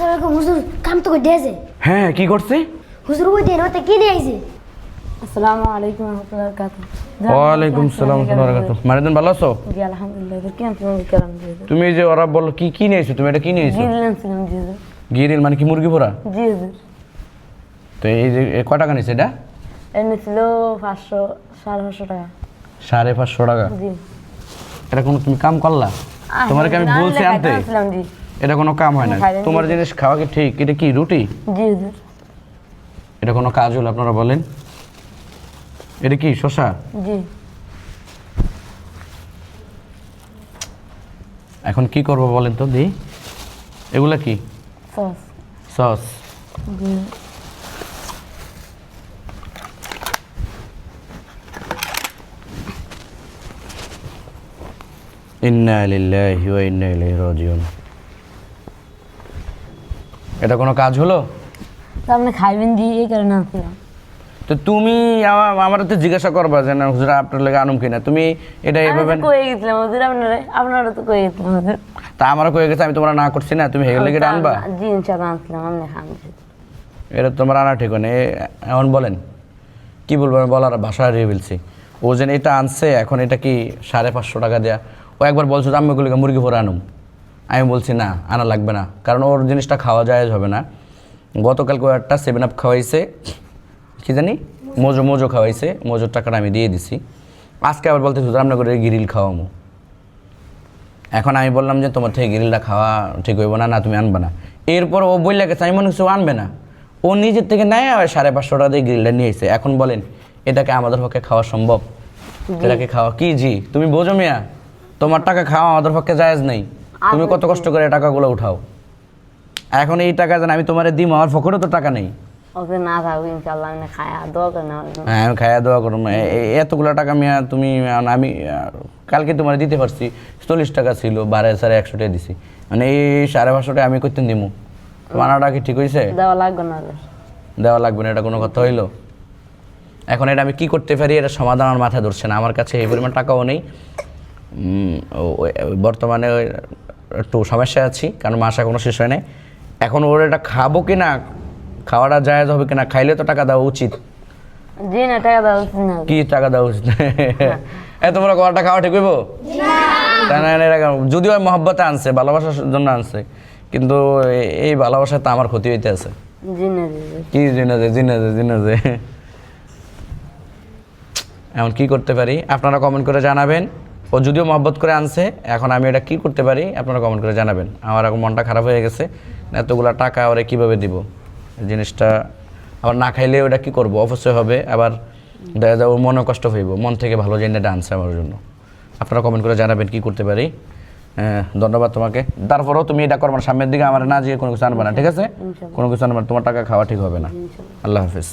আসসালামু আলাইকুম হুজুর, কাম তো করে দিয়েছে। হ্যাঁ কি করছে? হুজুর ওই দিন ওতে কি দিয়েছে? আসসালামু আলাইকুম ওয়া রাহমাতুল্লাহি ওয়া বারাকাতুহু। ওয়ালাইকুম আসসালাম ওয়া রাহমাতুল্লাহি ওয়া বারাকাতুহু। মারিদান ভালো আছো? জি আলহামদুলিল্লাহ। কি তুমি কেমন আছো? তুমি এই যে ওরা বললো কি কি নিয়েছো, তুমি এটা কি নিয়েছো? গিরলাম ছিলাম জি হুজুর। গিরিল মানে কি মুরগি পোড়া? জি হুজুর। তো এই যে কয় টাকা নিছে এটা? এনে ছিল 500 550 টাকা। 550 টাকা। জি। এটা কোনো তুমি কাম করলা? তোমার কি আমি বলছি আনতে? জি। এটা কোনো কাম হয় না। তোমার জিনিস খাওয়া কি ঠিক? এটা কি রুটি? জি হুজুর। এটা কোনো কাজ হলো আপনারা বলেন? এটা কি শসা? জি। এখন কি করব বলেন তো দি? এগুলা কি? সস। সস। জি। ইন্না লিল্লাহি ওয়া ইন্না ইলাইহি রাজিউন। এটা কোনো কাজ হলো? তো আপনি খাইবেন জি এই কারণে আসলাম। তো তুমি আমার তো জিজ্ঞাসা করবা যে না হুজুর আপনার লাগে আনুম কিনা, তুমি এটা এভাবে আমি কই গেছিলাম হুজুর আপনারা তো কই গেছিলাম হুজুর। তা আমারও কয়ে গেছে, আমি তোমরা না করছি না, তুমি হেগে লেগে আনবা? জি ইনশাআল্লাহ আসলাম আমি খাচ্ছি। এটা তোমার আনা ঠিক না। এখন বলেন কি বলবো, আমি বলার ভাষা হারিয়ে ফেলছি। ও যেন এটা আনছে, এখন এটা কি 550 টাকা দেয়া। ও একবার বলছো যে আমি ওগুলোকে মুরগি ভরে আনুম, আমি বলছি না আনা লাগবে না, কারণ ওর জিনিসটা খাওয়া যায় হবে না। গতকালকে ও একটা 7 আপ খাওয়াইছে, কি জানি মোজো খাওয়াইছে, মোজোর টাকাটা আমি দিয়ে দিছি। আজকে আবার বলতে হুজুর আপনার করে গিরিল খাওয়ামো। এখন আমি বললাম যে তোমার থেকে গিরিলটা খাওয়া ঠিক হইব না, না তুমি আনবে না। এরপর ও বললে গেছে, আমি মনে করছি ও আনবে না, ও নিজের থেকে নেয় আর 550 টাকা দিয়ে গ্রিলটা নিয়ে এসে। এখন বলেন এটাকে আমাদের পক্ষে খাওয়া সম্ভব? এটাকে খাওয়া কি জি তুমি বোঝো মিয়া? তোমার টাকা খাওয়া আমাদের পক্ষে জায়েজ নেই। তুমি কত কষ্ট করে টাকাগুলো উঠাও, এখন এই টাকা যেন আমি তোমার দিই, আমার পকেটে তো টাকা নেই। ওকে না থাকবে ইনশাআল্লাহ আমি খায়া দোয়া করে না। হ্যাঁ আমি খাইয়া দোয়া করবো। এতগুলো টাকা মিয়া তুমি আমি কালকে তোমার দিতে পারছি, 40 টাকা ছিল, 12,100 টাকা দিছি, মানে এই 550 টাকা আমি করতেন দিমু। তোমার আনাটা কি ঠিক হয়েছে? দেওয়া লাগবে না। দেওয়া লাগবে না, এটা কোনো কথা হইলো? এখন এটা আমি কি করতে পারি, এটা সমাধান আমার মাথায় ধরছে না। আমার কাছে এই পরিমাণ টাকাও নেই। বর্তমানে একটু সমস্যায় আছি, কারণ মাস এখনো শেষ হয় নাই। এখন ওর এটা খাবো কিনা, খাওয়াটা জায়েজ হবে কিনা, খাইলে তো টাকা দেওয়া উচিত। জি না টাকা দেওয়া উচিত না। কি টাকা দেওয়া উচিত? তোমরা কটা খাওয়া ঠিক হইব? তাই না? যদিও মহব্বতে আনছে, ভালোবাসার জন্য আনছে, কিন্তু এই ভালোবাসাতে আমার ক্ষতি হইতে আছে। জি না কি জিনাজে এমন কি করতে পারি আপনারা কমেন্ট করে জানাবেন। ও যদিও মহব্বত করে আনছে, এখন আমি এটা কি করতে পারি আপনারা কমেন্ট করে জানাবেন। আমার এখন মনটা খারাপ হয়ে গেছে, এতগুলা টাকা ওরা কীভাবে দিব? জিনিসটা আবার না খাইলে ওটা কি করব, অবশ্যই হবে, আবার দেখা যায় ওর মনে কষ্ট হইব, মন থেকে ভালো জিনিসটা আনছে আমার জন্য। আপনারা কমেন্ট করে জানাবেন কি করতে পারি। ধন্যবাদ তোমাকে। তারপরেও তুমি এটা করবে না, সামনের দিকে আমার না যেয়ে কোনো কিছু আনবে না, ঠিক আছে? কোনো কিছু আনবে না, তোমার টাকা খাওয়া ঠিক হবে না। আল্লাহ হাফিজ।